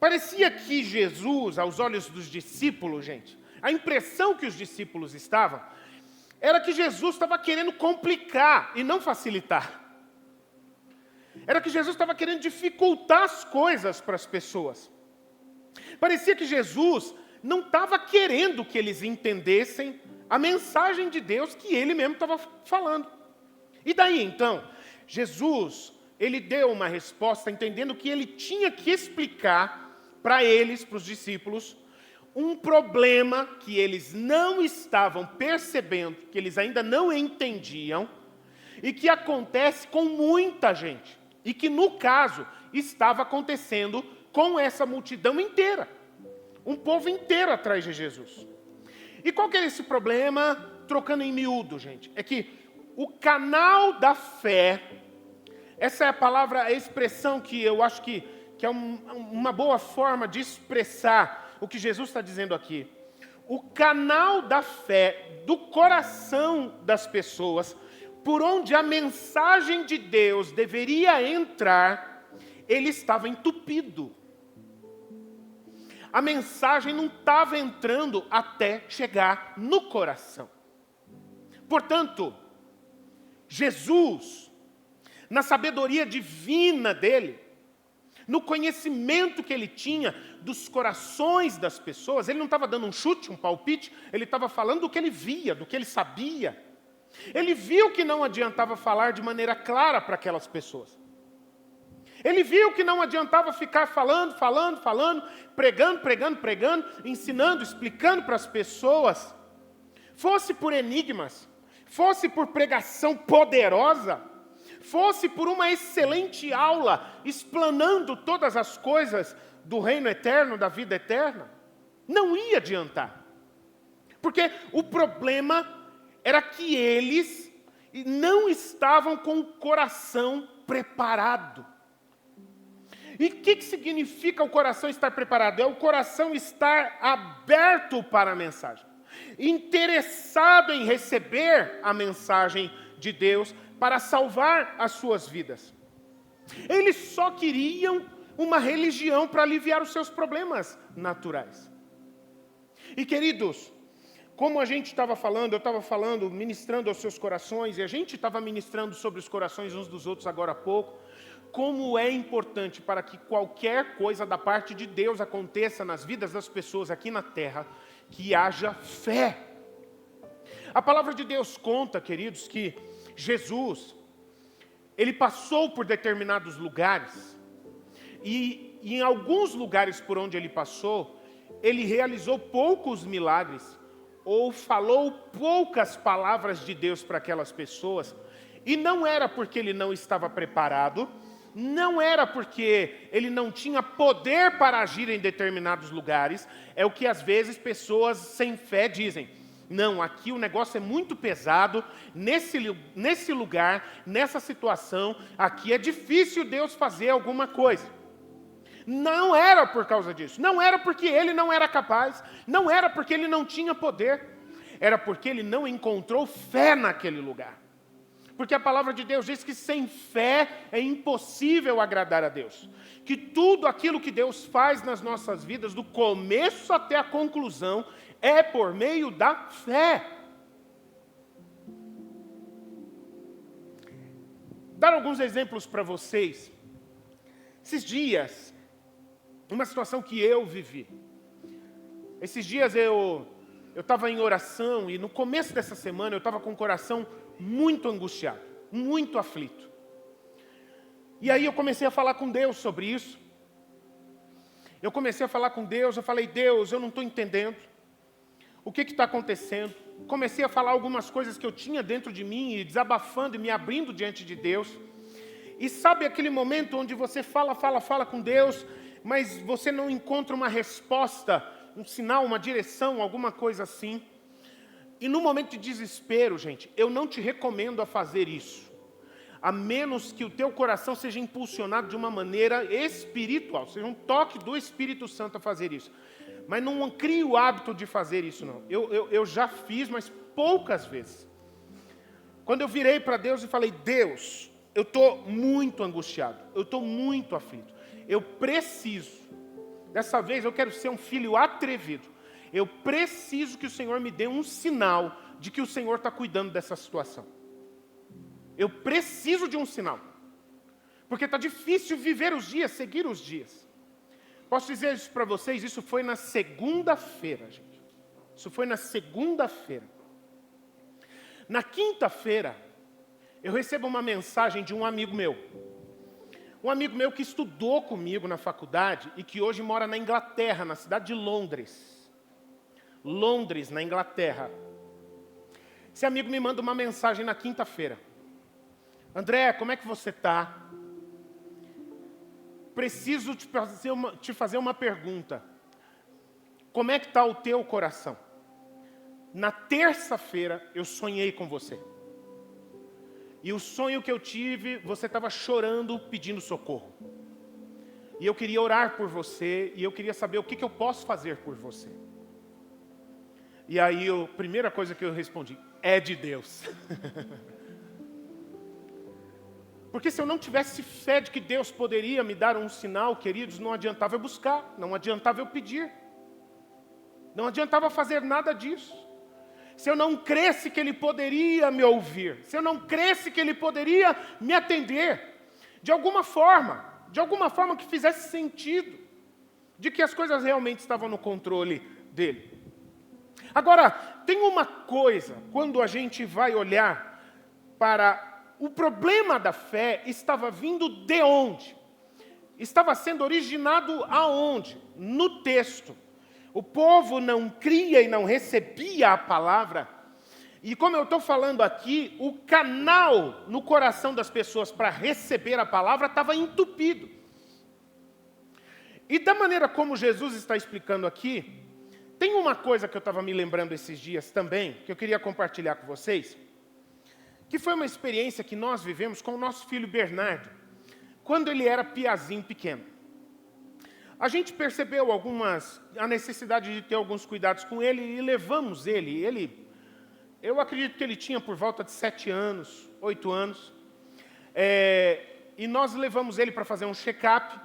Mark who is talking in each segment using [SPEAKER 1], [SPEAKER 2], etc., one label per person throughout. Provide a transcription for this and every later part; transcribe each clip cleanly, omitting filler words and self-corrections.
[SPEAKER 1] Parecia que Jesus, aos olhos dos discípulos, gente, a impressão que os discípulos estavam, era que Jesus estava querendo complicar e não facilitar. Era que Jesus estava querendo dificultar as coisas para as pessoas. Parecia que Jesus não estava querendo que eles entendessem a mensagem de Deus que ele mesmo estava falando. E daí então, Jesus, ele deu uma resposta entendendo que ele tinha que explicar para eles, para os discípulos, um problema que eles não estavam percebendo, que eles ainda não entendiam, e que acontece com muita gente. E que, no caso, estava acontecendo com essa multidão inteira. Um povo inteiro atrás de Jesus. E qual que é esse problema? Trocando em miúdo, gente. É que o canal da fé, essa é a palavra, a expressão que eu acho que é uma boa forma de expressar o que Jesus está dizendo aqui. O canal da fé do coração das pessoas, por onde a mensagem de Deus deveria entrar, ele estava entupido. A mensagem não estava entrando até chegar no coração. Portanto, Jesus, na sabedoria divina dele, no conhecimento que ele tinha dos corações das pessoas, ele não estava dando um chute, um palpite, ele estava falando do que ele via, do que ele sabia. Ele viu que não adiantava falar de maneira clara para aquelas pessoas. Ele viu que não adiantava ficar falando, pregando, ensinando, explicando para as pessoas. Fosse por enigmas, fosse por pregação poderosa, fosse por uma excelente aula, explanando todas as coisas do reino eterno, da vida eterna, não ia adiantar. Porque o problema era que eles não estavam com o coração preparado. E o que significa o coração estar preparado? É o coração estar aberto para a mensagem, interessado em receber a mensagem de Deus para salvar as suas vidas. Eles só queriam uma religião para aliviar os seus problemas naturais. E queridos, como a gente estava falando, eu estava falando, ministrando aos seus corações, e a gente estava ministrando sobre os corações uns dos outros agora há pouco, como é importante para que qualquer coisa da parte de Deus aconteça nas vidas das pessoas aqui na terra, que haja fé. A palavra de Deus conta, queridos, que Jesus, ele passou por determinados lugares, e em alguns lugares por onde ele passou, ele realizou poucos milagres, ou falou poucas palavras de Deus para aquelas pessoas, e não era porque ele não estava preparado, não era porque ele não tinha poder para agir em determinados lugares, é o que às vezes pessoas sem fé dizem. Não, aqui o negócio é muito pesado, nesse lugar, nessa situação, aqui é difícil Deus fazer alguma coisa. Não era por causa disso, não era porque ele não era capaz, não era porque ele não tinha poder, era porque ele não encontrou fé naquele lugar. Porque a palavra de Deus diz que sem fé é impossível agradar a Deus. Que tudo aquilo que Deus faz nas nossas vidas, do começo até a conclusão, é por meio da fé. Dar alguns exemplos para vocês. Esses dias, uma situação que eu vivi. Esses dias eu estava em oração e no começo dessa semana eu estava com o coração muito angustiado, muito aflito. E aí eu comecei a falar com Deus sobre isso. Eu comecei a falar com Deus, eu falei, Deus, eu não estou entendendo. O que está acontecendo? Comecei a falar algumas coisas que eu tinha dentro de mim, e desabafando e me abrindo diante de Deus. E sabe aquele momento onde você fala com Deus, mas você não encontra uma resposta, um sinal, uma direção, alguma coisa assim? E no momento de desespero, gente, eu não te recomendo a fazer isso, a menos que o teu coração seja impulsionado de uma maneira espiritual, seja um toque do Espírito Santo a fazer isso. Mas não crie o hábito de fazer isso, não. Eu já fiz, mas poucas vezes. Quando eu virei para Deus e falei, Deus, eu estou muito angustiado, eu estou muito aflito, eu preciso Dessa vez eu quero ser um filho atrevido. Eu preciso que o Senhor me dê um sinal de que o Senhor está cuidando dessa situação. Eu preciso de um sinal. Porque está difícil viver os dias, seguir os dias. Posso dizer isso para vocês? Isso foi na segunda-feira, gente. Isso foi na segunda-feira. Na quinta-feira, eu recebo uma mensagem de um amigo meu. Um amigo meu que estudou comigo na faculdade e que hoje mora na Inglaterra, na cidade de Londres. Londres, na Inglaterra. Esse amigo me manda uma mensagem na quinta-feira. André, como é que você está? Preciso te fazer uma pergunta. Como é que está o teu coração? Na terça-feira eu sonhei com você. E o sonho que eu tive, você estava chorando, pedindo socorro. E eu queria orar por você, e eu queria saber o que eu posso fazer por você. E aí, a primeira coisa que eu respondi, é de Deus. Porque se eu não tivesse fé de que Deus poderia me dar um sinal, queridos, não adiantava eu buscar, não adiantava eu pedir. Não adiantava fazer nada disso. Se eu não cresce que Ele poderia me ouvir, se eu não cresce que Ele poderia me atender, de alguma forma que fizesse sentido, de que as coisas realmente estavam no controle dEle. Agora, tem uma coisa, quando a gente vai olhar para o problema da fé, estava vindo de onde? Estava sendo originado aonde? No texto. O povo não cria e não recebia a palavra. E como eu estou falando aqui, o canal no coração das pessoas para receber a palavra estava entupido. E da maneira como Jesus está explicando aqui, tem uma coisa que eu estava me lembrando esses dias também, que eu queria compartilhar com vocês, que foi uma experiência que nós vivemos com o nosso filho Bernardo, quando ele era piazinho pequeno. A gente percebeu a necessidade de ter alguns cuidados com ele e levamos ele. Eu acredito que ele tinha por volta de 7 anos, 8 anos. E nós levamos ele para fazer um check-up.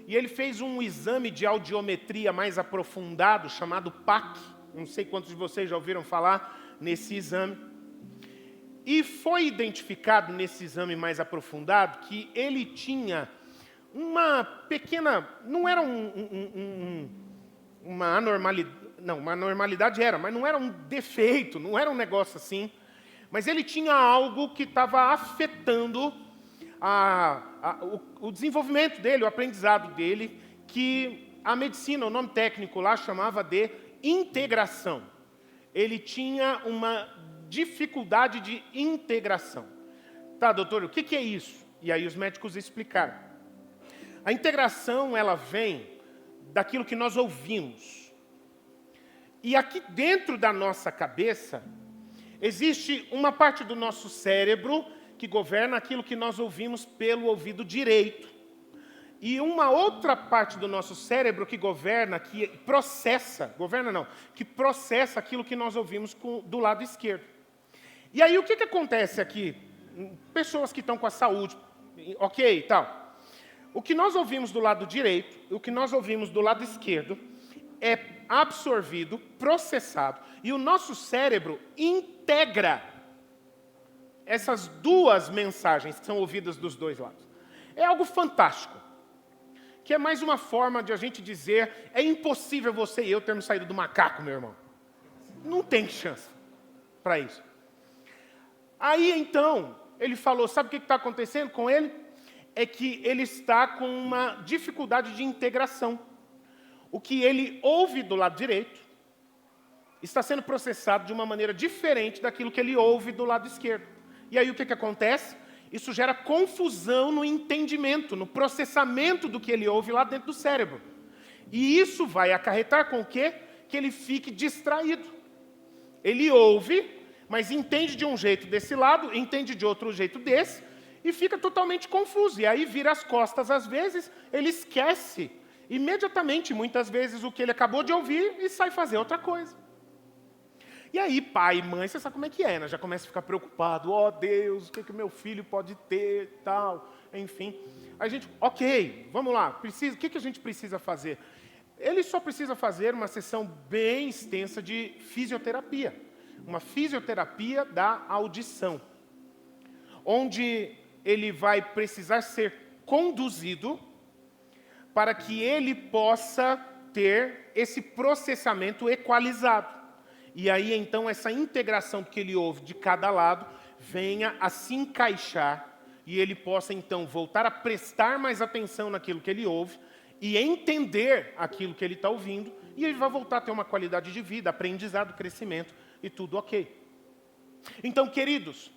[SPEAKER 1] E ele fez um exame de audiometria mais aprofundado, chamado PAC. Não sei quantos de vocês já ouviram falar nesse exame. E foi identificado nesse exame mais aprofundado que ele tinha uma pequena, não era uma anormalidade, não, uma normalidade era, mas não era um defeito, não era um negócio assim, mas ele tinha algo que estava afetando o desenvolvimento dele, o aprendizado dele, que a medicina, o nome técnico lá, chamava de integração. Ele tinha uma dificuldade de integração. Tá, doutor, o que é isso? E aí os médicos explicaram. A integração, ela vem daquilo que nós ouvimos. E aqui dentro da nossa cabeça, existe uma parte do nosso cérebro que governa aquilo que nós ouvimos pelo ouvido direito. E uma outra parte do nosso cérebro que processa aquilo que nós ouvimos do lado esquerdo. E aí o que acontece aqui? Pessoas que estão com a saúde, ok e tal. O que nós ouvimos do lado direito e o que nós ouvimos do lado esquerdo é absorvido, processado, e o nosso cérebro integra essas duas mensagens que são ouvidas dos dois lados. É algo fantástico, que é mais uma forma de a gente dizer, é impossível você e eu termos saído do macaco, meu irmão. Não tem chance para isso. Aí, então, ele falou, sabe o que está acontecendo com ele? É que ele está com uma dificuldade de integração. O que ele ouve do lado direito está sendo processado de uma maneira diferente daquilo que ele ouve do lado esquerdo. E aí o que acontece? Isso gera confusão no entendimento, no processamento do que ele ouve lá dentro do cérebro. E isso vai acarretar com o quê? Que ele fique distraído. Ele ouve, mas entende de um jeito desse lado, entende de outro jeito desse, e fica totalmente confuso. E aí vira as costas, às vezes, ele esquece imediatamente, muitas vezes, o que ele acabou de ouvir e sai fazer outra coisa. E aí, pai e mãe, você sabe como é que é, né? Já começa a ficar preocupado. Oh, Deus, o que meu filho pode ter, tal. enfim. A gente, ok, vamos lá, o que a gente precisa fazer? Ele só precisa fazer uma sessão bem extensa de fisioterapia. Uma fisioterapia da audição. Onde ele vai precisar ser conduzido para que ele possa ter esse processamento equalizado. E aí, então, essa integração que ele ouve de cada lado venha a se encaixar e ele possa, então, voltar a prestar mais atenção naquilo que ele ouve e entender aquilo que ele está ouvindo, e ele vai voltar a ter uma qualidade de vida, aprendizado, crescimento, e tudo ok. Então, queridos,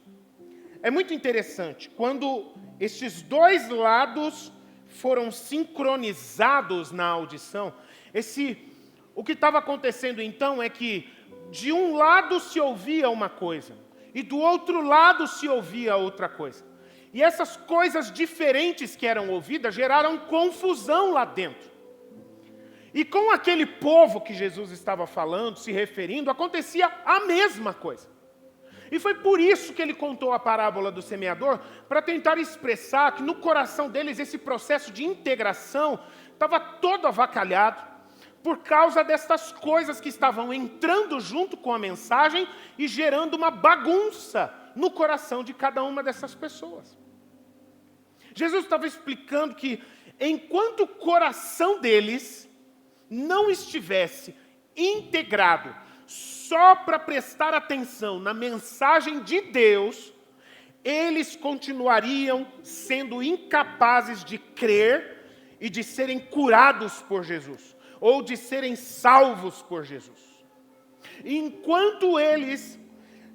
[SPEAKER 1] é muito interessante, quando estes dois lados foram sincronizados na audição, o que estava acontecendo então é que de um lado se ouvia uma coisa, e do outro lado se ouvia outra coisa. E essas coisas diferentes que eram ouvidas geraram confusão lá dentro. E com aquele povo que Jesus estava falando, se referindo, acontecia a mesma coisa. E foi por isso que ele contou a parábola do semeador, para tentar expressar que no coração deles esse processo de integração estava todo avacalhado, por causa destas coisas que estavam entrando junto com a mensagem e gerando uma bagunça no coração de cada uma dessas pessoas. Jesus estava explicando que enquanto o coração deles não estivesse integrado só para prestar atenção na mensagem de Deus, eles continuariam sendo incapazes de crer e de serem curados por Jesus, ou de serem salvos por Jesus. Enquanto eles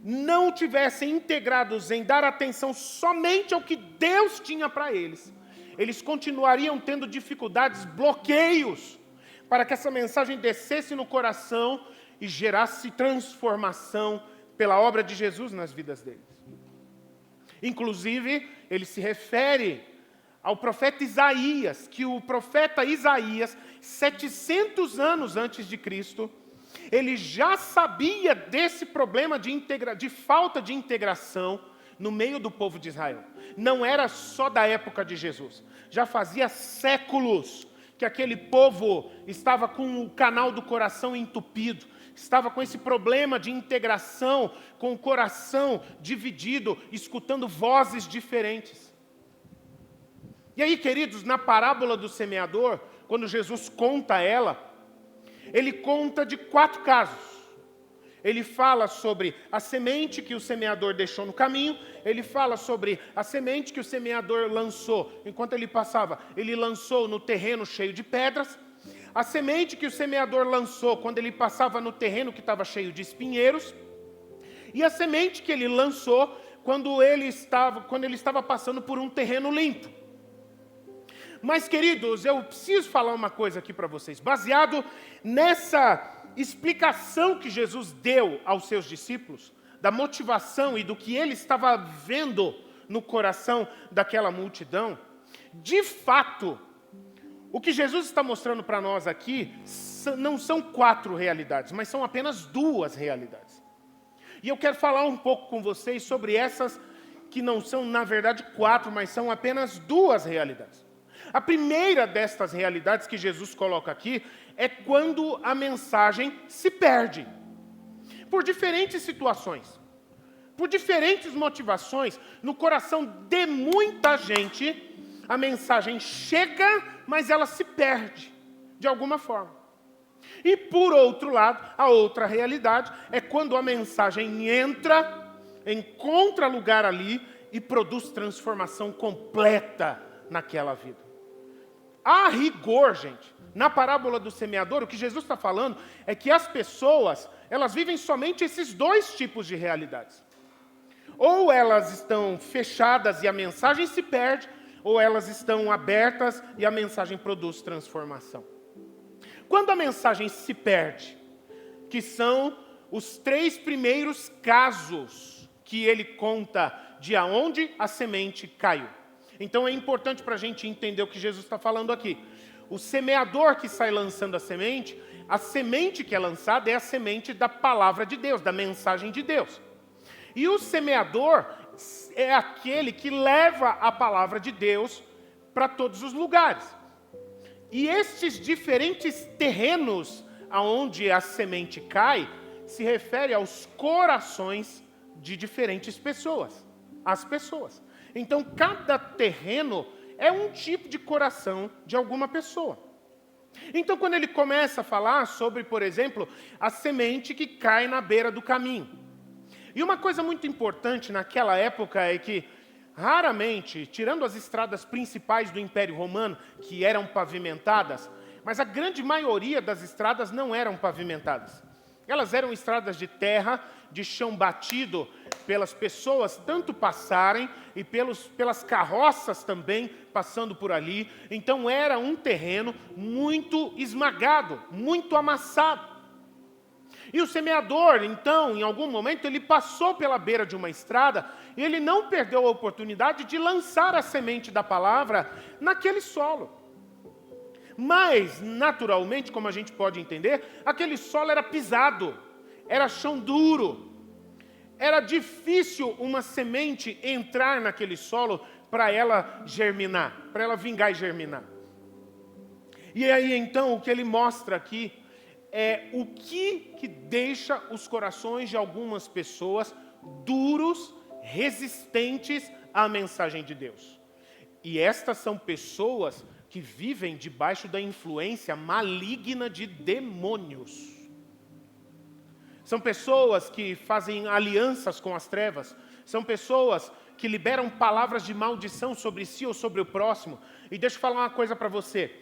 [SPEAKER 1] não tivessem integrados em dar atenção somente ao que Deus tinha para eles, eles continuariam tendo dificuldades, bloqueios, para que essa mensagem descesse no coração e gerasse transformação pela obra de Jesus nas vidas deles. Inclusive, ele se refere ao profeta Isaías, que o profeta Isaías, 700 anos antes de Cristo, ele já sabia desse problema de falta de integração no meio do povo de Israel. Não era só da época de Jesus. Já fazia séculos que aquele povo estava com o canal do coração entupido, estava com esse problema de integração, com o coração dividido, escutando vozes diferentes. E aí, queridos, na parábola do semeador, quando Jesus conta ela, ele conta de 4 casos. Ele fala sobre a semente que o semeador deixou no caminho, ele fala sobre a semente que o semeador lançou. Enquanto ele passava, ele lançou no terreno cheio de pedras. A semente que o semeador lançou quando ele passava no terreno que estava cheio de espinheiros. E a semente que ele lançou quando ele estava passando por um terreno limpo. Mas, queridos, eu preciso falar uma coisa aqui para vocês. Baseado nessa explicação que Jesus deu aos seus discípulos, da motivação e do que ele estava vendo no coração daquela multidão, de fato, o que Jesus está mostrando para nós aqui não são 4 realidades, mas são apenas 2 realidades. E eu quero falar um pouco com vocês sobre essas que não são, na verdade, 4, mas são apenas 2 realidades. A primeira destas realidades que Jesus coloca aqui é quando a mensagem se perde. Por diferentes situações, por diferentes motivações, no coração de muita gente, a mensagem chega, mas ela se perde, de alguma forma. E por outro lado, a outra realidade é quando a mensagem encontra lugar ali e produz transformação completa naquela vida. A rigor, gente, na parábola do semeador, o que Jesus está falando é que as pessoas, elas vivem somente esses 2 tipos de realidades. Ou elas estão fechadas e a mensagem se perde, ou elas estão abertas e a mensagem produz transformação. Quando a mensagem se perde, que são os 3 primeiros casos que ele conta de aonde a semente caiu. Então é importante para a gente entender o que Jesus está falando aqui. O semeador que sai lançando a semente que é lançada é a semente da palavra de Deus, da mensagem de Deus. E o semeador, é aquele que leva a palavra de Deus para todos os lugares. E estes diferentes terrenos aonde a semente cai, se refere aos corações de diferentes pessoas, as pessoas. Então, cada terreno é um tipo de coração de alguma pessoa. Então, quando ele começa a falar sobre, por exemplo, a semente que cai na beira do caminho. E uma coisa muito importante naquela época é que, raramente, tirando as estradas principais do Império Romano, que eram pavimentadas, mas a grande maioria das estradas não eram pavimentadas. Elas eram estradas de terra, de chão batido, pelas pessoas tanto passarem e pelas carroças também passando por ali. Então era um terreno muito esmagado, muito amassado. E o semeador, então, em algum momento, ele passou pela beira de uma estrada e ele não perdeu a oportunidade de lançar a semente da palavra naquele solo. Mas, naturalmente, como a gente pode entender, aquele solo era pisado, era chão duro. Era difícil uma semente entrar naquele solo para ela germinar, para ela vingar e germinar. E aí, então, o que ele mostra aqui é o que deixa os corações de algumas pessoas duros, resistentes à mensagem de Deus. E estas são pessoas que vivem debaixo da influência maligna de demônios. São pessoas que fazem alianças com as trevas. São pessoas que liberam palavras de maldição sobre si ou sobre o próximo. E deixa eu falar uma coisa para você.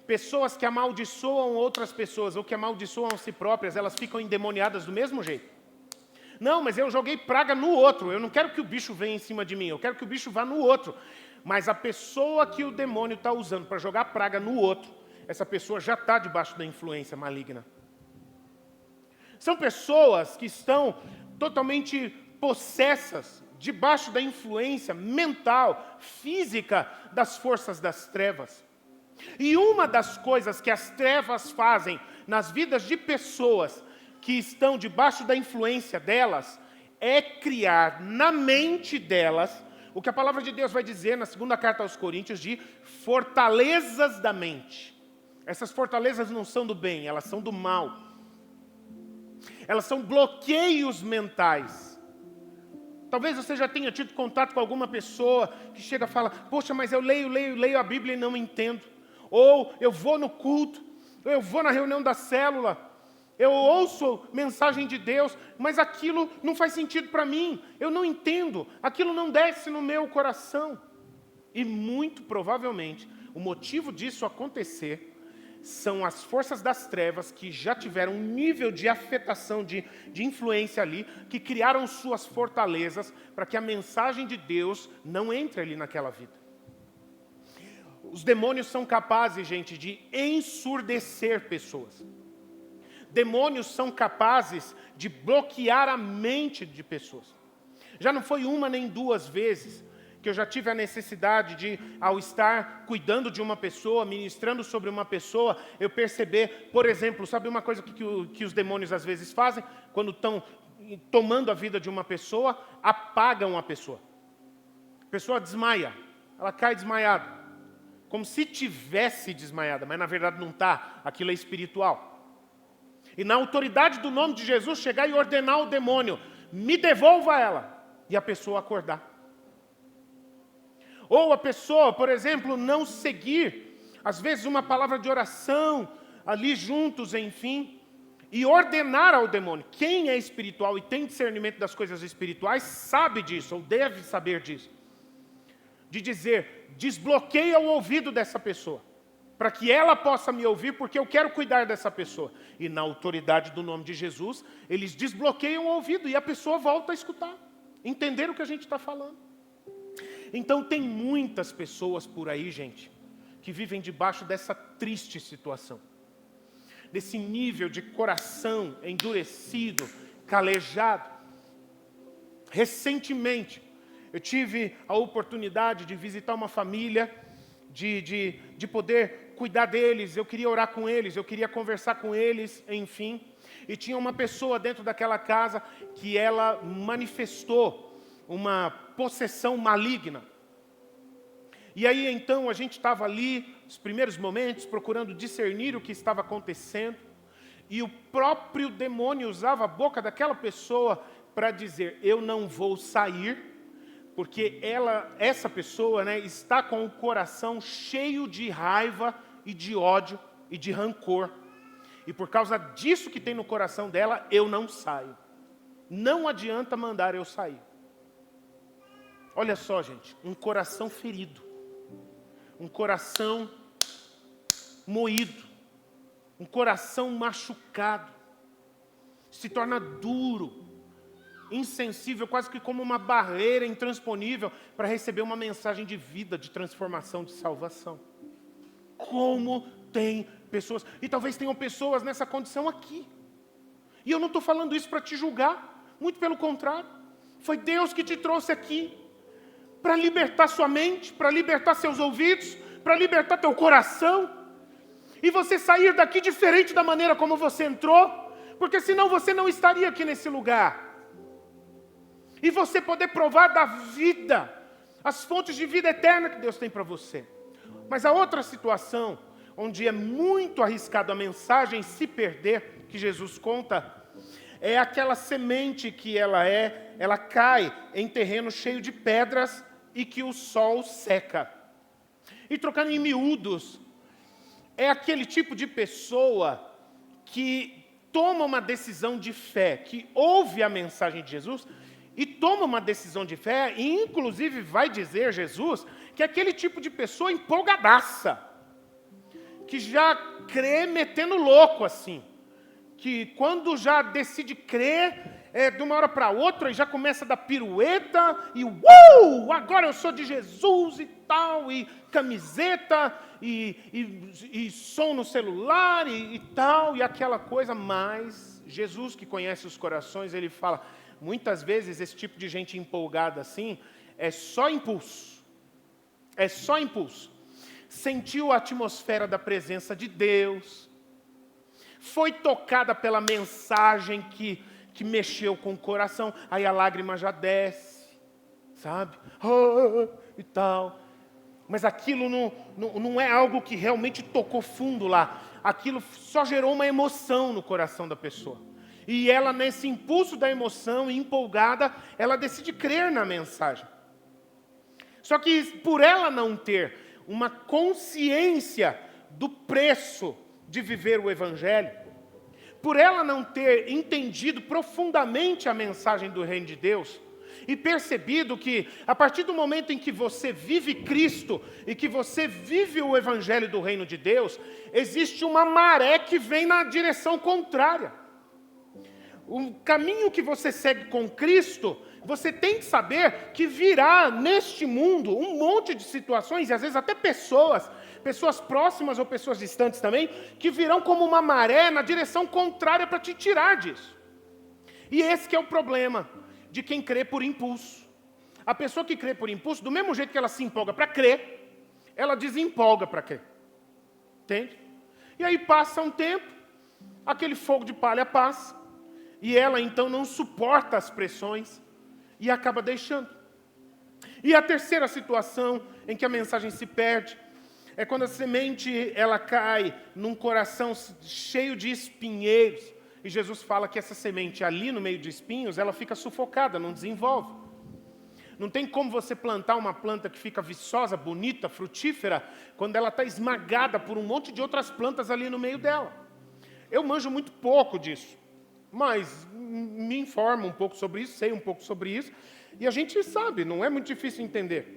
[SPEAKER 1] Pessoas que amaldiçoam outras pessoas ou que amaldiçoam si próprias, elas ficam endemoniadas do mesmo jeito. Não, mas eu joguei praga no outro. Eu não quero que o bicho venha em cima de mim. Eu quero que o bicho vá no outro. Mas a pessoa que o demônio está usando para jogar praga no outro, essa pessoa já está debaixo da influência maligna. São pessoas que estão totalmente possessas, debaixo da influência mental, física das forças das trevas. E uma das coisas que as trevas fazem nas vidas de pessoas que estão debaixo da influência delas é criar na mente delas o que a palavra de Deus vai dizer na segunda carta aos Coríntios de fortalezas da mente. Essas fortalezas não são do bem, elas são do mal. Elas são bloqueios mentais. Talvez você já tenha tido contato com alguma pessoa que chega e fala: poxa, mas eu leio a Bíblia e não entendo. Ou eu vou no culto, ou eu vou na reunião da célula, eu ouço mensagem de Deus, mas aquilo não faz sentido para mim. Eu não entendo, aquilo não desce no meu coração. E muito provavelmente, o motivo disso acontecer são as forças das trevas que já tiveram um nível de afetação, de influência ali, que criaram suas fortalezas para que a mensagem de Deus não entre ali naquela vida. Os demônios são capazes, gente, de ensurdecer pessoas. Demônios são capazes de bloquear a mente de pessoas. Já não foi uma nem duas vezes que eu já tive a necessidade de, ao estar cuidando de uma pessoa, ministrando sobre uma pessoa, eu perceber, por exemplo, sabe uma coisa que os demônios às vezes fazem? Quando estão tomando a vida de uma pessoa, apagam a pessoa. A pessoa desmaia, ela cai desmaiada. Como se tivesse desmaiada, mas na verdade não está, aquilo é espiritual. E na autoridade do nome de Jesus, chegar e ordenar ao demônio: me devolva ela, e a pessoa acordar. Ou a pessoa, por exemplo, não seguir, às vezes uma palavra de oração, ali juntos, enfim, e ordenar ao demônio. Quem é espiritual e tem discernimento das coisas espirituais, sabe disso, ou deve saber disso. De dizer: desbloqueia o ouvido dessa pessoa, para que ela possa me ouvir, porque eu quero cuidar dessa pessoa. E na autoridade do nome de Jesus, eles desbloqueiam o ouvido e a pessoa volta a escutar, entender o que a gente está falando. Então tem muitas pessoas por aí, gente, que vivem debaixo dessa triste situação, desse nível de coração endurecido, calejado. Recentemente, eu tive a oportunidade de visitar uma família, de poder cuidar deles, eu queria orar com eles, eu queria conversar com eles, enfim. E tinha uma pessoa dentro daquela casa que ela manifestou uma possessão maligna. E aí então a gente estava ali, nos primeiros momentos, procurando discernir o que estava acontecendo. E o próprio demônio usava a boca daquela pessoa para dizer: eu não vou sair, porque essa pessoa, né, está com o coração cheio de raiva e de ódio e de rancor. E por causa disso que tem no coração dela, eu não saio. Não adianta mandar eu sair. Olha só, gente, um coração ferido, um coração moído, um coração machucado, se torna duro, insensível, quase que como uma barreira intransponível para receber uma mensagem de vida, de transformação, de salvação. Como tem pessoas, e talvez tenham pessoas nessa condição aqui. E eu não estou falando isso para te julgar, muito pelo contrário. Foi Deus que te trouxe aqui para libertar sua mente, para libertar seus ouvidos, para libertar teu coração. E você sair daqui diferente da maneira como você entrou, porque senão você não estaria aqui nesse lugar. E você poder provar da vida, as fontes de vida eterna que Deus tem para você. Mas a outra situação, onde é muito arriscado a mensagem se perder, que Jesus conta, é aquela semente que ela cai em terreno cheio de pedras e que o sol seca. E trocando em miúdos, é aquele tipo de pessoa que toma uma decisão de fé, que ouve a mensagem de Jesus e toma uma decisão de fé, e inclusive vai dizer Jesus que é aquele tipo de pessoa empolgadaça, que já crê metendo louco assim, que quando já decide crer, de uma hora para outra, e já começa a dar pirueta, e agora eu sou de Jesus e tal, e camiseta, e som no celular, e tal, e aquela coisa. Mas Jesus, que conhece os corações, ele fala, muitas vezes esse tipo de gente empolgada assim, é só impulso. É só impulso. Sentiu a atmosfera da presença de Deus, foi tocada pela mensagem que mexeu com o coração, aí a lágrima já desce, sabe? E tal. Mas aquilo não é algo que realmente tocou fundo lá. Aquilo só gerou uma emoção no coração da pessoa. E ela, nesse impulso da emoção, empolgada, ela decide crer na mensagem. Só que por ela não ter uma consciência do preço de viver o Evangelho, por ela não ter entendido profundamente a mensagem do Reino de Deus, e percebido que, a partir do momento em que você vive Cristo, e que você vive o Evangelho do Reino de Deus, existe uma maré que vem na direção contrária. O caminho que você segue com Cristo, você tem que saber que virá neste mundo um monte de situações, e às vezes até pessoas próximas ou pessoas distantes também, que virão como uma maré na direção contrária para te tirar disso. E esse que é o problema de quem crê por impulso. A pessoa que crê por impulso, do mesmo jeito que ela se empolga para crer, ela desempolga para crer. Entende? E aí passa um tempo, aquele fogo de palha passa, e ela então não suporta as pressões e acaba deixando. E a terceira situação em que a mensagem se perde é quando a semente ela cai num coração cheio de espinheiros. E Jesus fala que essa semente ali no meio de espinhos, ela fica sufocada, não desenvolve. Não tem como você plantar uma planta que fica viçosa, bonita, frutífera, quando ela está esmagada por um monte de outras plantas ali no meio dela. Eu manjo muito pouco disso, mas me informo um pouco sobre isso, sei um pouco sobre isso, e a gente sabe, não é muito difícil entender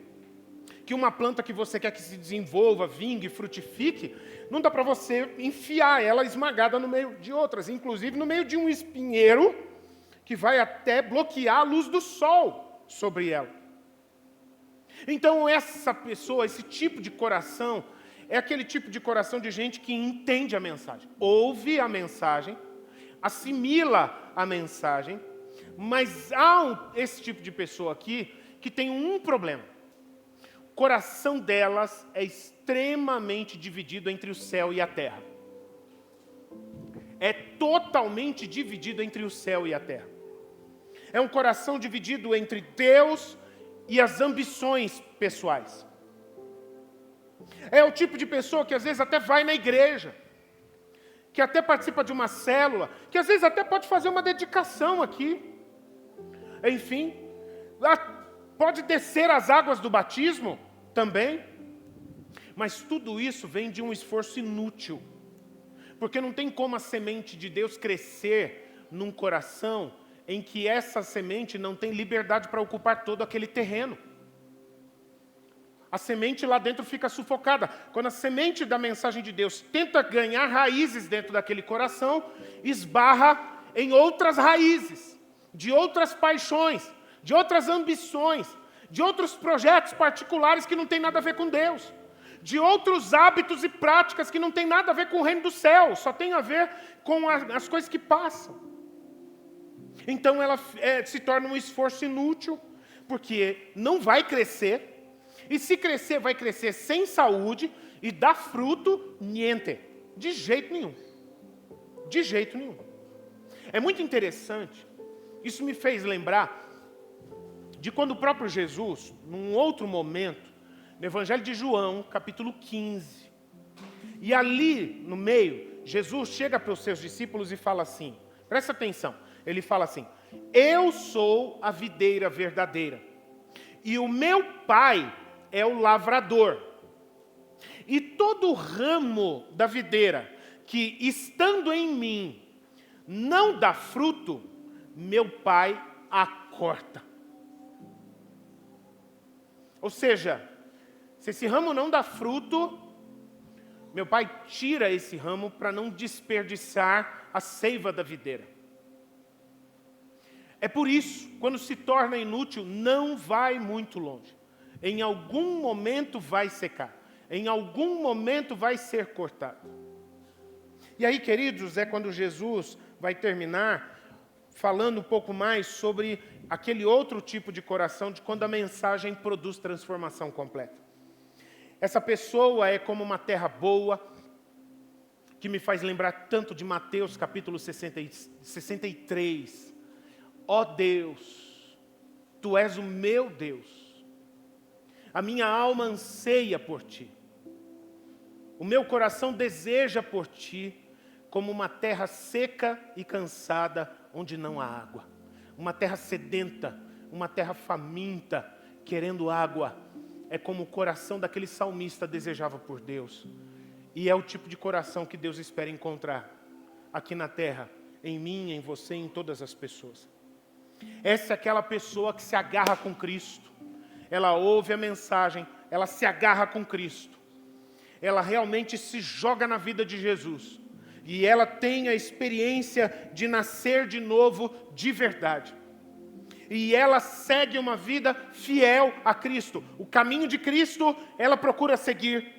[SPEAKER 1] que uma planta que você quer que se desenvolva, vingue, frutifique, não dá para você enfiar ela esmagada no meio de outras, inclusive no meio de um espinheiro que vai até bloquear a luz do sol sobre ela. Então essa pessoa, esse tipo de coração, é aquele tipo de coração de gente que entende a mensagem, ouve a mensagem, assimila a mensagem, mas há esse tipo de pessoa aqui que tem um problema. O coração delas é extremamente dividido entre o céu e a terra. É totalmente dividido entre o céu e a terra. É um coração dividido entre Deus e as ambições pessoais. É o tipo de pessoa que às vezes até vai na igreja, que até participa de uma célula, que às vezes até pode fazer uma dedicação aqui. Enfim, pode descer as águas do batismo também. Mas tudo isso vem de um esforço inútil. Porque não tem como a semente de Deus crescer num coração em que essa semente não tem liberdade para ocupar todo aquele terreno. A semente lá dentro fica sufocada. Quando a semente da mensagem de Deus tenta ganhar raízes dentro daquele coração, esbarra em outras raízes, de outras paixões, de outras ambições, de outros projetos particulares que não tem nada a ver com Deus, de outros hábitos e práticas que não tem nada a ver com o reino do céu, só tem a ver com as coisas que passam. Então ela se torna um esforço inútil, porque não vai crescer. E se crescer, vai crescer sem saúde e dar fruto, niente. De jeito nenhum. De jeito nenhum. É muito interessante. Isso me fez lembrar de quando o próprio Jesus, num outro momento, no Evangelho de João, capítulo 15. E ali, no meio, Jesus chega para os seus discípulos e fala assim, presta atenção, ele fala assim, eu sou a videira verdadeira, e o meu Pai é o lavrador. E todo ramo da videira que, estando em mim, não dá fruto, meu Pai a corta. Ou seja, se esse ramo não dá fruto, meu Pai tira esse ramo para não desperdiçar a seiva da videira. É por isso, quando se torna inútil, não vai muito longe. Em algum momento vai secar. Em algum momento vai ser cortado. E aí, queridos, é quando Jesus vai terminar falando um pouco mais sobre aquele outro tipo de coração, de quando a mensagem produz transformação completa. Essa pessoa é como uma terra boa, que me faz lembrar tanto de Mateus capítulo 63. Ó Deus, Tu és o meu Deus. A minha alma anseia por Ti. O meu coração deseja por Ti, como uma terra seca e cansada, onde não há água. Uma terra sedenta, uma terra faminta, querendo água. É como o coração daquele salmista desejava por Deus. E é o tipo de coração que Deus espera encontrar aqui na terra, em mim, em você, em todas as pessoas. Essa é aquela pessoa que se agarra com Cristo. Ela ouve a mensagem, ela se agarra com Cristo. Ela realmente se joga na vida de Jesus. E ela tem a experiência de nascer de novo de verdade. E ela segue uma vida fiel a Cristo. O caminho de Cristo, ela procura seguir.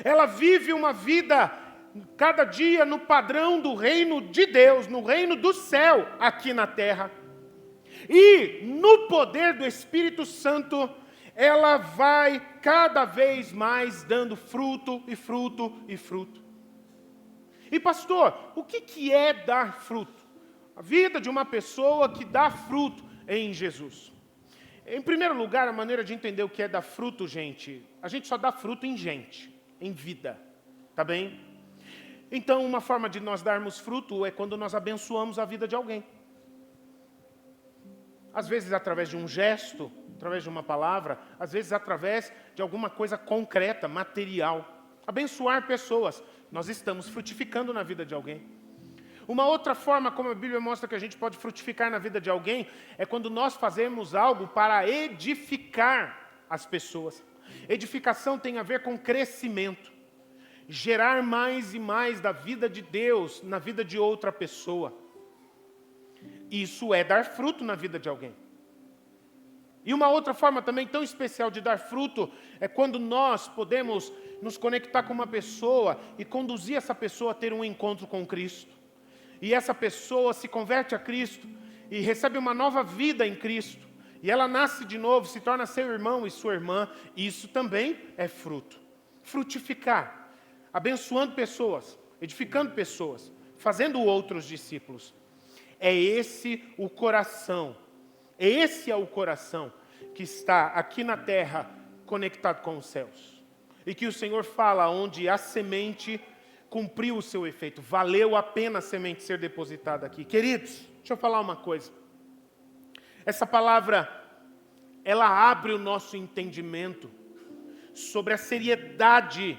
[SPEAKER 1] Ela vive uma vida, cada dia, no padrão do reino de Deus, no reino do céu, aqui na terra. E no poder do Espírito Santo, ela vai cada vez mais dando fruto e fruto e fruto. E pastor, o que é dar fruto? A vida de uma pessoa que dá fruto em Jesus. Em primeiro lugar, a maneira de entender o que é dar fruto, gente, a gente só dá fruto em gente, em vida, tá bem? Então, uma forma de nós darmos fruto é quando nós abençoamos a vida de alguém. Às vezes através de um gesto, através de uma palavra, às vezes através de alguma coisa concreta, material. Abençoar pessoas, nós estamos frutificando na vida de alguém. Uma outra forma, como a Bíblia mostra que a gente pode frutificar na vida de alguém, é quando nós fazemos algo para edificar as pessoas. Edificação tem a ver com crescimento. Gerar mais e mais da vida de Deus na vida de outra pessoa. Isso é dar fruto na vida de alguém. E uma outra forma também tão especial de dar fruto é quando nós podemos nos conectar com uma pessoa e conduzir essa pessoa a ter um encontro com Cristo. E essa pessoa se converte a Cristo e recebe uma nova vida em Cristo. E ela nasce de novo, se torna seu irmão e sua irmã. Isso também é fruto. Frutificar, abençoando pessoas, edificando pessoas, fazendo outros discípulos. É esse o coração. Esse é o coração que está aqui na terra conectado com os céus. E que o Senhor fala onde a semente cumpriu o seu efeito. Valeu a pena a semente ser depositada aqui. Queridos, deixa eu falar uma coisa. Essa palavra, ela abre o nosso entendimento sobre a seriedade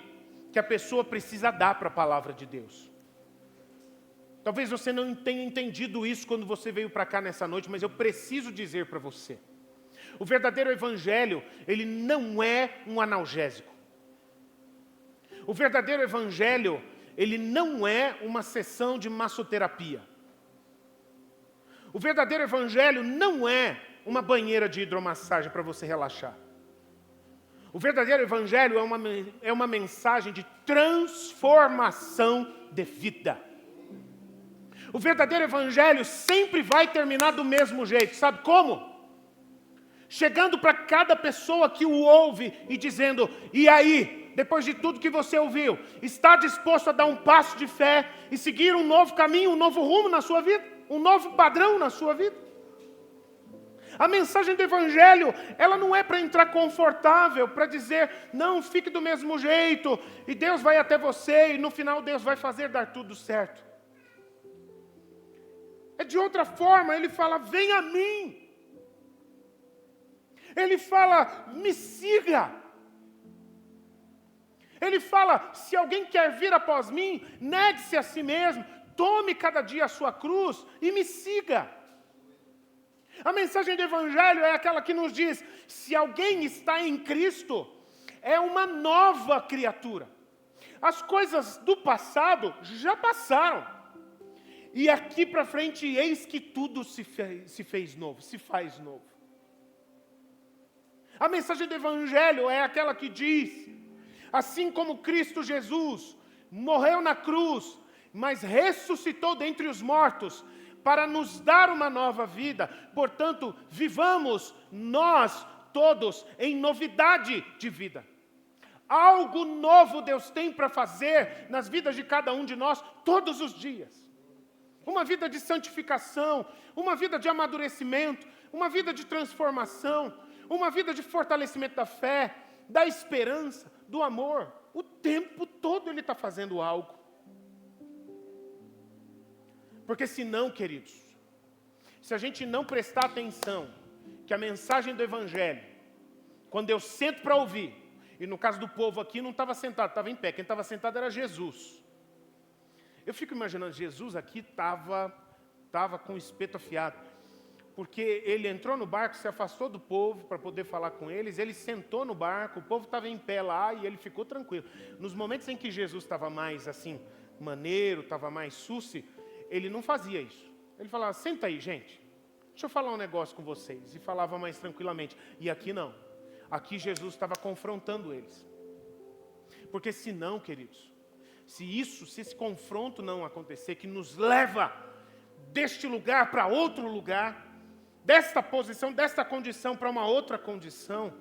[SPEAKER 1] que a pessoa precisa dar para a palavra de Deus. Talvez você não tenha entendido isso quando você veio para cá nessa noite, mas eu preciso dizer para você. O verdadeiro evangelho, ele não é um analgésico. O verdadeiro evangelho, ele não é uma sessão de massoterapia. O verdadeiro evangelho não é uma banheira de hidromassagem para você relaxar. O verdadeiro evangelho é uma mensagem de transformação de vida. O verdadeiro evangelho sempre vai terminar do mesmo jeito. Sabe como? Chegando para cada pessoa que o ouve e dizendo: e aí, depois de tudo que você ouviu, está disposto a dar um passo de fé e seguir um novo caminho, um novo rumo na sua vida? Um novo padrão na sua vida? A mensagem do evangelho, ela não é para entrar confortável, para dizer: não, fique do mesmo jeito, e Deus vai até você, e no final Deus vai fazer dar tudo certo. É de outra forma, ele fala: vem a mim. Ele fala: me siga. Ele fala: se alguém quer vir após mim, negue-se a si mesmo, tome cada dia a sua cruz e me siga. A mensagem do evangelho é aquela que nos diz: se alguém está em Cristo, é uma nova criatura. As coisas do passado já passaram. E aqui para frente, eis que tudo se fez novo, se faz novo. A mensagem do evangelho é aquela que diz: assim como Cristo Jesus morreu na cruz, mas ressuscitou dentre os mortos, para nos dar uma nova vida, portanto, vivamos nós todos em novidade de vida. Algo novo Deus tem para fazer nas vidas de cada um de nós todos os dias. Uma vida de santificação, uma vida de amadurecimento, uma vida de transformação, uma vida de fortalecimento da fé, da esperança, do amor. O tempo todo Ele está fazendo algo. Porque senão, queridos, se a gente não prestar atenção, que a mensagem do evangelho, quando eu sento para ouvir, e no caso do povo aqui não estava sentado, estava em pé, quem estava sentado era Jesus. Eu fico imaginando, Jesus aqui estava com o espeto afiado, porque ele entrou no barco, se afastou do povo para poder falar com eles, ele sentou no barco, o povo estava em pé lá e ele ficou tranquilo. Nos momentos em que Jesus estava mais assim, maneiro, estava mais suci, ele não fazia isso. Ele falava: senta aí, gente, deixa eu falar um negócio com vocês. E falava mais tranquilamente. E aqui não. Aqui Jesus estava confrontando eles. Porque senão, queridos, se esse confronto não acontecer, que nos leva deste lugar para outro lugar, desta posição, desta condição para uma outra condição,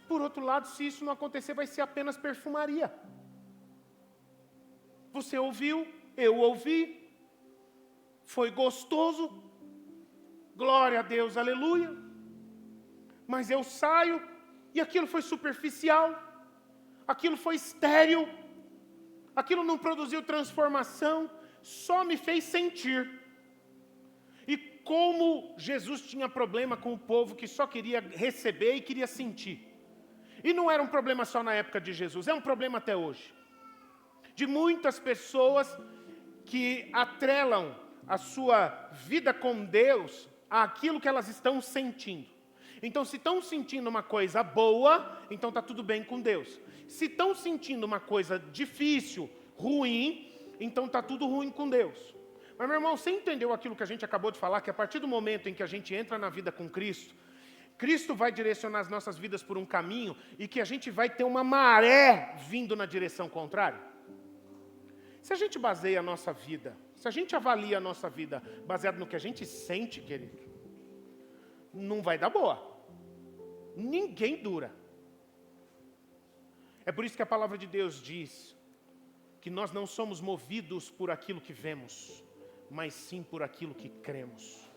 [SPEAKER 1] por outro lado, se isso não acontecer, vai ser apenas perfumaria. Você ouviu, eu ouvi, foi gostoso, glória a Deus, aleluia, mas eu saio e aquilo foi superficial, aquilo foi estéril, aquilo não produziu transformação, só me fez sentir. E como Jesus tinha problema com o povo que só queria receber e queria sentir. E não era um problema só na época de Jesus, é um problema até hoje. De muitas pessoas que atrelam a sua vida com Deus àquilo que elas estão sentindo. Então, se estão sentindo uma coisa boa, então está tudo bem com Deus. Se estão sentindo uma coisa difícil, ruim, então está tudo ruim com Deus. Mas, meu irmão, você entendeu aquilo que a gente acabou de falar? Que a partir do momento em que a gente entra na vida com Cristo, Cristo vai direcionar as nossas vidas por um caminho e que a gente vai ter uma maré vindo na direção contrária? Se a gente baseia a nossa vida, se a gente avalia a nossa vida baseado no que a gente sente, querido, não vai dar boa. Ninguém dura. É por isso que a palavra de Deus diz que nós não somos movidos por aquilo que vemos, mas sim por aquilo que cremos.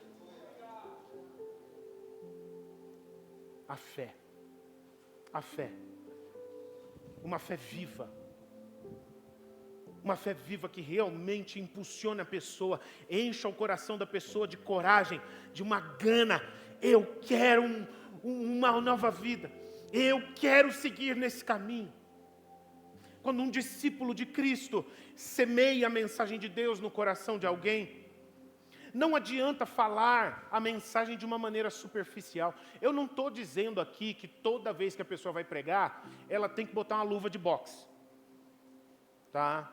[SPEAKER 1] A fé. A fé. Uma fé viva. Uma fé viva que realmente impulsione a pessoa, encha o coração da pessoa de coragem, de uma gana. Eu quero uma nova vida. Eu quero seguir nesse caminho. Quando um discípulo de Cristo semeia a mensagem de Deus no coração de alguém, não adianta falar a mensagem de uma maneira superficial. Eu não estou dizendo aqui que toda vez que a pessoa vai pregar, ela tem que botar uma luva de boxe. Tá?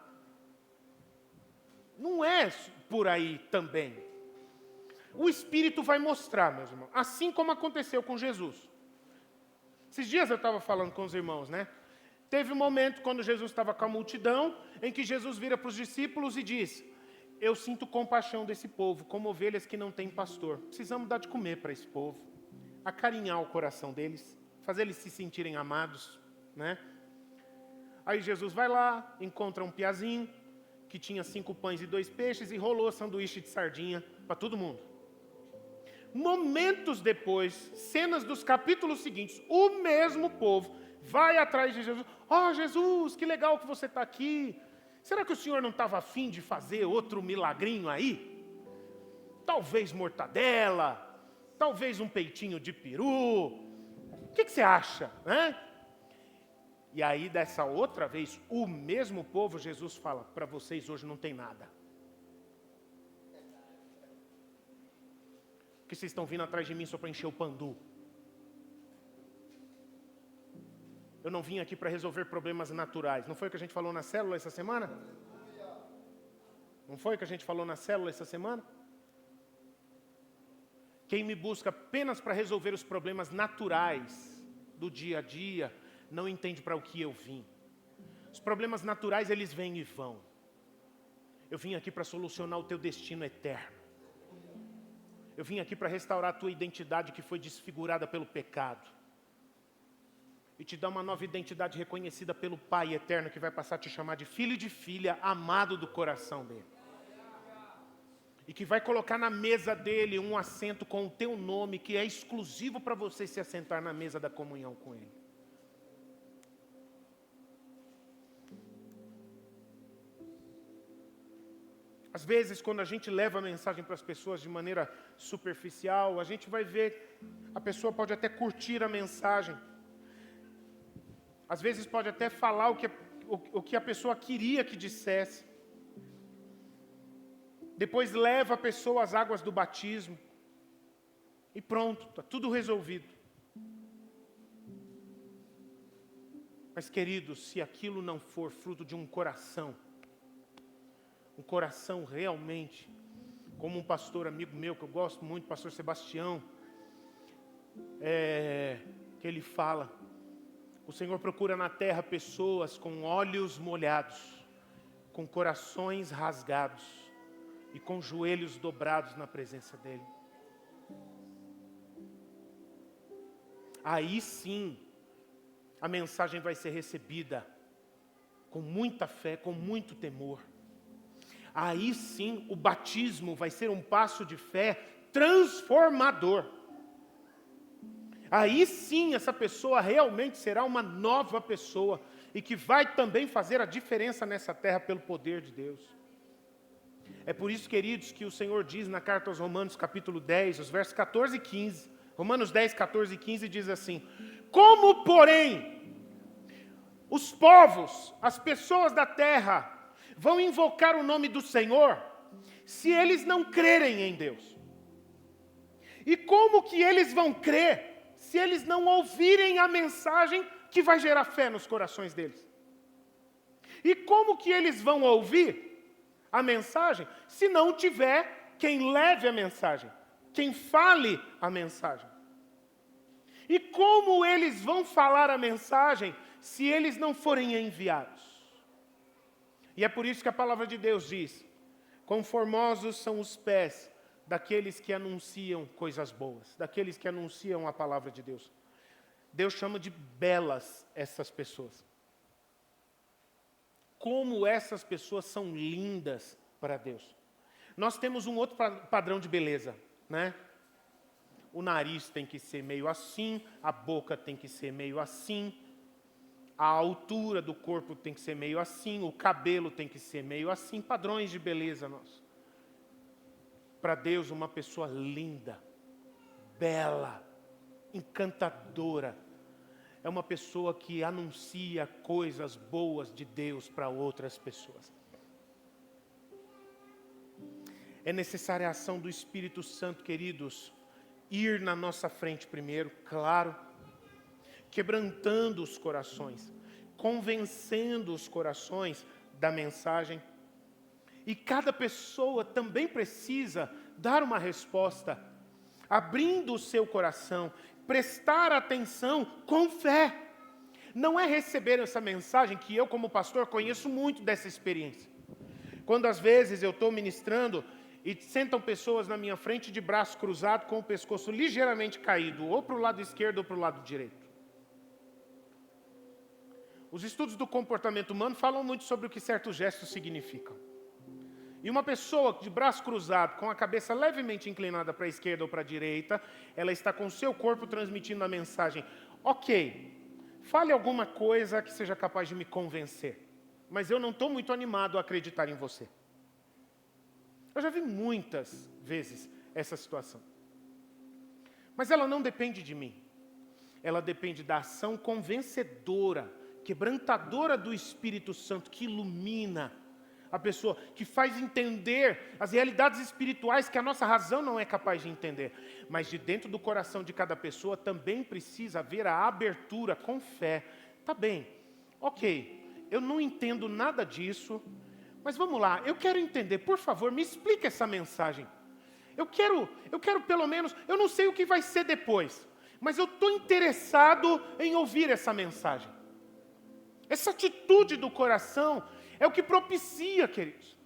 [SPEAKER 1] Não é por aí também. O Espírito vai mostrar, meus irmãos. Assim como aconteceu com Jesus. Esses dias eu estava falando com os irmãos, né? Teve um momento quando Jesus estava com a multidão, em que Jesus vira para os discípulos e diz: eu sinto compaixão desse povo, como ovelhas que não têm pastor. Precisamos dar de comer para esse povo. Acarinhar o coração deles, fazer eles se sentirem amados, né? Aí Jesus vai lá, encontra um piazinho, que tinha 5 pães e 2 peixes, e rolou sanduíche de sardinha para todo mundo. Momentos depois, cenas dos capítulos seguintes, o mesmo povo vai atrás de Jesus. Oh, Jesus, que legal que você está aqui. Será que o senhor não estava afim de fazer outro milagrinho aí? Talvez mortadela, talvez um peitinho de peru. O que você acha, né? E aí, dessa outra vez, o mesmo povo, Jesus fala: para vocês hoje não tem nada. Porque vocês estão vindo atrás de mim só para encher o pandu. Eu não vim aqui para resolver problemas naturais. Não foi o que a gente falou na célula essa semana? Não foi o que a gente falou na célula essa semana? Quem me busca apenas para resolver os problemas naturais do dia a dia, não entende para o que eu vim. Os problemas naturais, eles vêm e vão. Eu vim aqui para solucionar o teu destino eterno. Eu vim aqui para restaurar a tua identidade que foi desfigurada pelo pecado. E te dar uma nova identidade reconhecida pelo Pai eterno, que vai passar a te chamar de filho e de filha, amado do coração dele. E que vai colocar na mesa dele um assento com o teu nome, que é exclusivo para você se assentar na mesa da comunhão com ele. Às vezes, quando a gente leva a mensagem para as pessoas de maneira superficial, a gente vai ver, a pessoa pode até curtir a mensagem. Às vezes pode até falar o que a pessoa queria que dissesse. Depois leva a pessoa às águas do batismo. E pronto, está tudo resolvido. Mas, queridos, se aquilo não for fruto de um coração realmente, como um pastor amigo meu, que eu gosto muito, pastor Sebastião, que ele fala: o Senhor procura na terra pessoas com olhos molhados, com corações rasgados e com joelhos dobrados na presença dEle. Aí sim, a mensagem vai ser recebida com muita fé, com muito temor. Aí sim, o batismo vai ser um passo de fé transformador. Aí sim, essa pessoa realmente será uma nova pessoa e que vai também fazer a diferença nessa terra pelo poder de Deus. É por isso, queridos, que o Senhor diz na carta aos Romanos, capítulo 10, os versos 14 e 15. Romanos 10, 14 e 15 diz assim: como, porém, os povos, as pessoas da terra, vão invocar o nome do Senhor, se eles não crerem em Deus? E como que eles vão crer, se eles não ouvirem a mensagem que vai gerar fé nos corações deles? E como que eles vão ouvir a mensagem, se não tiver quem leve a mensagem, quem fale a mensagem? E como eles vão falar a mensagem, se eles não forem enviados? E é por isso que a palavra de Deus diz: quão formosos são os pés daqueles que anunciam coisas boas, daqueles que anunciam a palavra de Deus. Deus chama de belas essas pessoas. Como essas pessoas são lindas para Deus. Nós temos um outro padrão de beleza, né? O nariz tem que ser meio assim, a boca tem que ser meio assim, a altura do corpo tem que ser meio assim, o cabelo tem que ser meio assim, padrões de beleza nós. Para Deus, uma pessoa linda, bela, encantadora, é uma pessoa que anuncia coisas boas de Deus para outras pessoas. É necessária a ação do Espírito Santo, queridos, ir na nossa frente primeiro, claro, quebrantando os corações, convencendo os corações da mensagem. E cada pessoa também precisa dar uma resposta, abrindo o seu coração, prestar atenção com fé. Não é receber essa mensagem, que eu como pastor conheço muito dessa experiência. Quando às vezes eu estou ministrando e sentam pessoas na minha frente de braço cruzado com o pescoço ligeiramente caído, ou para o lado esquerdo ou para o lado direito. Os estudos do comportamento humano falam muito sobre o que certos gestos significam. E uma pessoa de braço cruzado, com a cabeça levemente inclinada para a esquerda ou para a direita, ela está com o seu corpo transmitindo a mensagem: ok, fale alguma coisa que seja capaz de me convencer, mas eu não estou muito animado a acreditar em você. Eu já vi muitas vezes essa situação. Mas ela não depende de mim. Ela depende da ação convencedora, quebrantadora do Espírito Santo, que ilumina a pessoa, que faz entender as realidades espirituais que a nossa razão não é capaz de entender. Mas de dentro do coração de cada pessoa também precisa haver a abertura com fé. Tá bem, ok, eu não entendo nada disso, mas vamos lá, eu quero entender, por favor, me explique essa mensagem. Eu quero pelo menos, eu não sei o que vai ser depois, mas eu estou interessado em ouvir essa mensagem. Essa atitude do coração é o que propicia, queridos.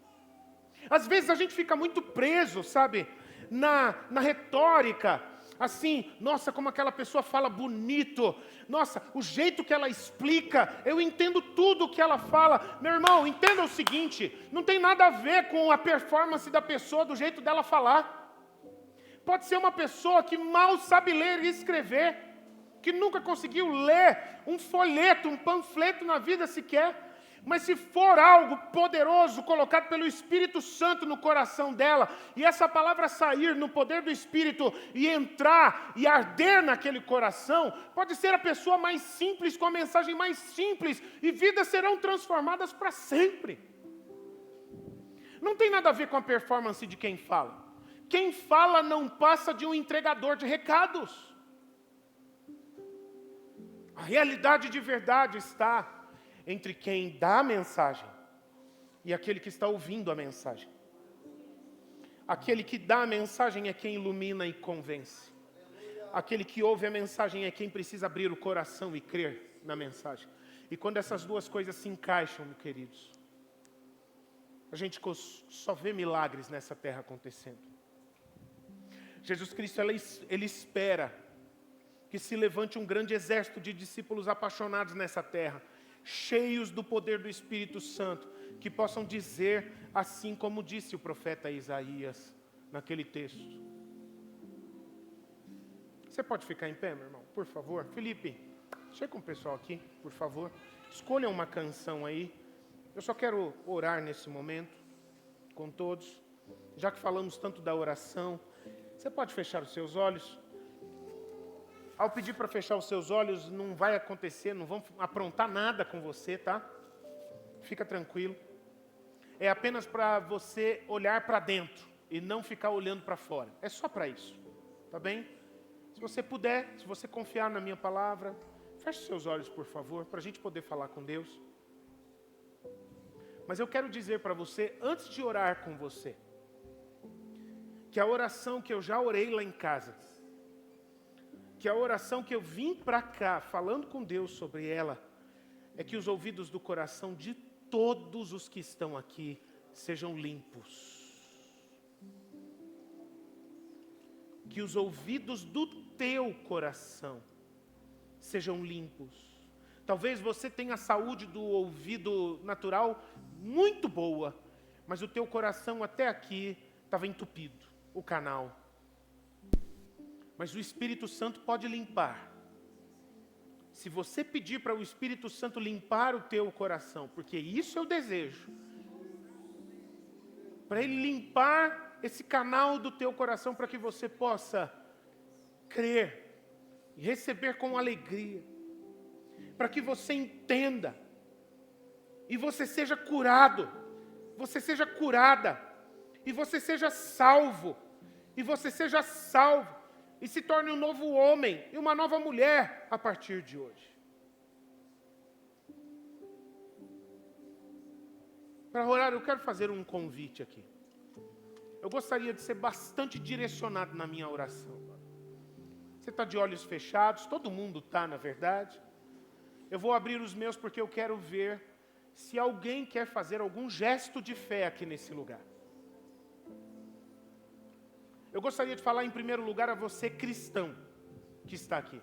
[SPEAKER 1] Às vezes a gente fica muito preso, sabe, na retórica, assim, nossa, como aquela pessoa fala bonito, nossa, o jeito que ela explica, eu entendo tudo o que ela fala. Meu irmão, entenda o seguinte, não tem nada a ver com a performance da pessoa, do jeito dela falar. Pode ser uma pessoa que mal sabe ler e escrever, que nunca conseguiu ler um folheto, um panfleto na vida sequer. Mas se for algo poderoso, colocado pelo Espírito Santo no coração dela, e essa palavra sair no poder do Espírito e entrar e arder naquele coração, pode ser a pessoa mais simples, com a mensagem mais simples, e vidas serão transformadas para sempre. Não tem nada a ver com a performance de quem fala. Quem fala não passa de um entregador de recados. A realidade de verdade está entre quem dá a mensagem e aquele que está ouvindo a mensagem. Aquele que dá a mensagem é quem ilumina e convence. Aquele que ouve a mensagem é quem precisa abrir o coração e crer na mensagem. E quando essas duas coisas se encaixam, meus queridos, a gente só vê milagres nessa terra acontecendo. Jesus Cristo, ele espera que se levante um grande exército de discípulos apaixonados nessa terra, cheios do poder do Espírito Santo, que possam dizer assim como disse o profeta Isaías naquele texto. Você pode ficar em pé, meu irmão, por favor? Felipe, chega com o pessoal aqui, por favor. Escolha uma canção aí. Eu só quero orar nesse momento com todos. Já que falamos tanto da oração, você pode fechar os seus olhos? Ao pedir para fechar os seus olhos, não vai acontecer, não vão aprontar nada com você, tá? Fica tranquilo. É apenas para você olhar para dentro e não ficar olhando para fora. É só para isso, tá bem? Se você puder, se você confiar na minha palavra, feche seus olhos, por favor, para a gente poder falar com Deus. Mas eu quero dizer para você, antes de orar com você, que a oração que eu já orei lá em casa, que a oração que eu vim para cá, falando com Deus sobre ela, é que os ouvidos do coração de todos os que estão aqui sejam limpos. Que os ouvidos do teu coração sejam limpos. Talvez você tenha a saúde do ouvido natural muito boa, mas o teu coração até aqui estava entupido, o canal. Mas o Espírito Santo pode limpar. Se você pedir para o Espírito Santo limpar o teu coração, porque isso é o desejo, para Ele limpar esse canal do teu coração, para que você possa crer e receber com alegria, para que você entenda e você seja curado, você seja curada, e você seja salvo, e você seja salvo, e se torne um novo homem e uma nova mulher a partir de hoje. Para orar, eu quero fazer um convite aqui. Eu gostaria de ser bastante direcionado na minha oração. Você está de olhos fechados, todo mundo está, na verdade. Eu vou abrir os meus porque eu quero ver se alguém quer fazer algum gesto de fé aqui nesse lugar. Eu gostaria de falar em primeiro lugar a você cristão que está aqui.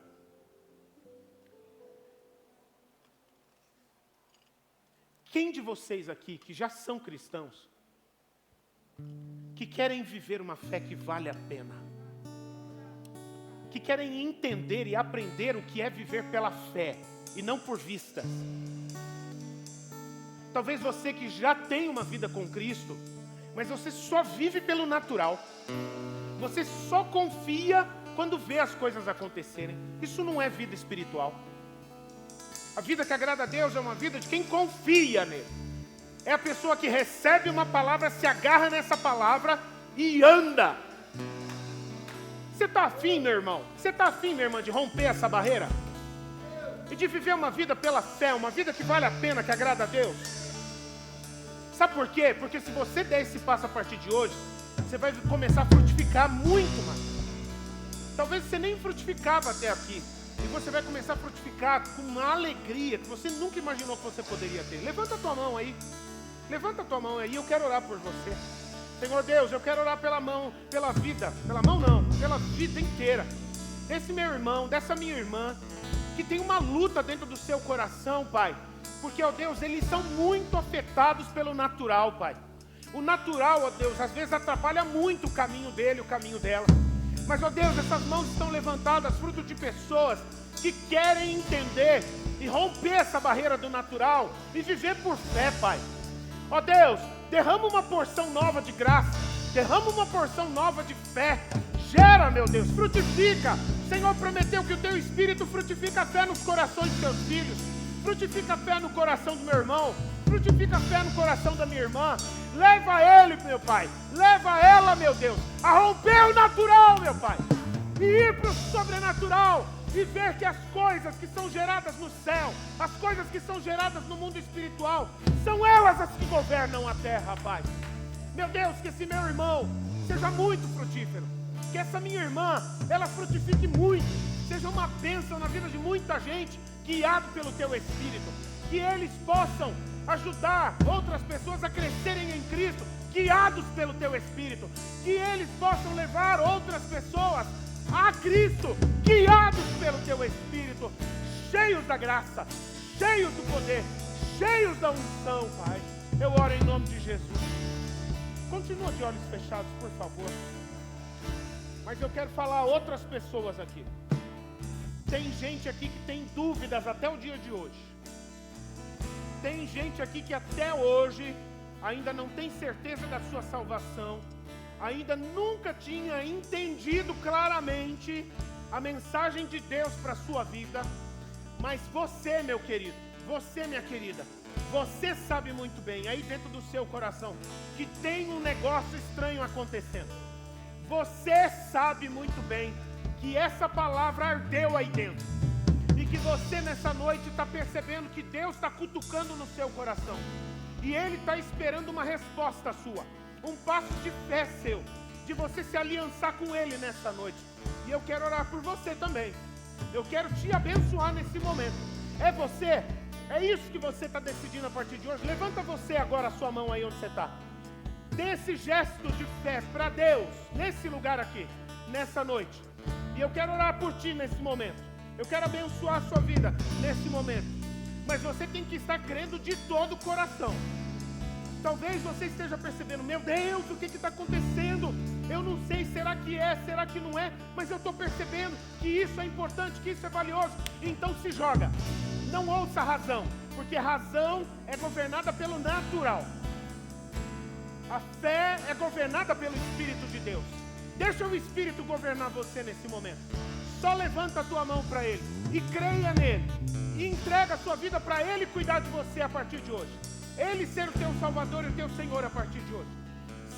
[SPEAKER 1] Quem de vocês aqui que já são cristãos, que querem viver uma fé que vale a pena, que querem entender e aprender o que é viver pela fé e não por vistas? Talvez você que já tem uma vida com Cristo, mas você só vive pelo natural. Você só confia quando vê as coisas acontecerem. Isso não é vida espiritual. A vida que agrada a Deus é uma vida de quem confia nele. É a pessoa que recebe uma palavra, se agarra nessa palavra e anda. Você está afim, meu irmão? Você está afim, minha irmã, de romper essa barreira? E de viver uma vida pela fé, uma vida que vale a pena, que agrada a Deus? Sabe por quê? Porque se você der esse passo a partir de hoje, você vai começar a frutificar muito mais. Talvez você nem frutificava até aqui. E você vai começar a frutificar com uma alegria que você nunca imaginou que você poderia ter. Levanta a tua mão aí. Levanta a tua mão aí, eu quero orar por você. Senhor Deus, eu quero orar pela mão, pela vida. Pela mão não, pela vida inteira. Desse meu irmão, dessa minha irmã, que tem uma luta dentro do seu coração, Pai. Porque, ó Deus, eles são muito afetados pelo natural, Pai. O natural, ó Deus, às vezes atrapalha muito o caminho dele, o caminho dela. Mas, ó Deus, essas mãos estão levantadas fruto de pessoas que querem entender e romper essa barreira do natural e viver por fé, Pai. Ó Deus, derrama uma porção nova de graça, derrama uma porção nova de fé. Gera, meu Deus, frutifica. O Senhor prometeu que o teu Espírito frutifica a fé nos corações dos teus filhos. Frutifica a fé no coração do meu irmão. Frutifica a fé no coração da minha irmã. Leva ele, meu Pai. Leva ela, meu Deus, a romper o natural, meu Pai. E ir para o sobrenatural. E ver que as coisas que são geradas no céu, as coisas que são geradas no mundo espiritual, são elas as que governam a terra, Pai. Meu Deus, que esse meu irmão seja muito frutífero. Que essa minha irmã, ela frutifique muito. Seja uma bênção na vida de muita gente, guiado pelo teu Espírito. Que eles possam ajudar outras pessoas a crescerem em Cristo, guiados pelo teu Espírito. Que eles possam levar outras pessoas a Cristo, guiados pelo teu Espírito, cheios da graça, cheios do poder, cheios da unção, Pai. Eu oro em nome de Jesus. Continua de olhos fechados, por favor. Mas eu quero falar a outras pessoas aqui. Tem gente aqui que tem dúvidas até o dia de hoje. Tem gente aqui que até hoje ainda não tem certeza da sua salvação, ainda nunca tinha entendido claramente a mensagem de Deus para a sua vida. Mas você, meu querido, você, minha querida, você sabe muito bem, aí dentro do seu coração, que tem um negócio estranho acontecendo. Você sabe muito bem que essa palavra ardeu aí dentro. E que você nessa noite está percebendo que Deus está cutucando no seu coração. E Ele está esperando uma resposta sua. Um passo de fé seu, de você se aliançar com Ele nessa noite. E eu quero orar por você também. Eu quero te abençoar nesse momento. É você? É isso que você está decidindo a partir de hoje? Levanta você agora a sua mão aí onde você está. Dê esse gesto de fé para Deus, nesse lugar aqui, nessa noite. E eu quero orar por ti nesse momento. Eu quero abençoar a sua vida nesse momento. Mas você tem que estar crendo de todo o coração. Talvez você esteja percebendo, meu Deus, o que está acontecendo? Eu não sei, será que é, será que não é? Mas eu estou percebendo que isso é importante, que isso é valioso. Então se joga, não ouça a razão, porque a razão é governada pelo natural. A fé é governada pelo Espírito de Deus. Deixa o Espírito governar você nesse momento. Só levanta a tua mão para Ele e creia nele. E entrega a sua vida para Ele cuidar de você a partir de hoje. Ele ser o teu Salvador e o teu Senhor a partir de hoje.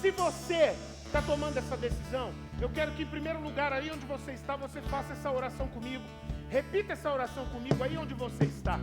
[SPEAKER 1] Se você está tomando essa decisão, eu quero que em primeiro lugar, aí onde você está, você faça essa oração comigo. Repita essa oração comigo aí onde você está.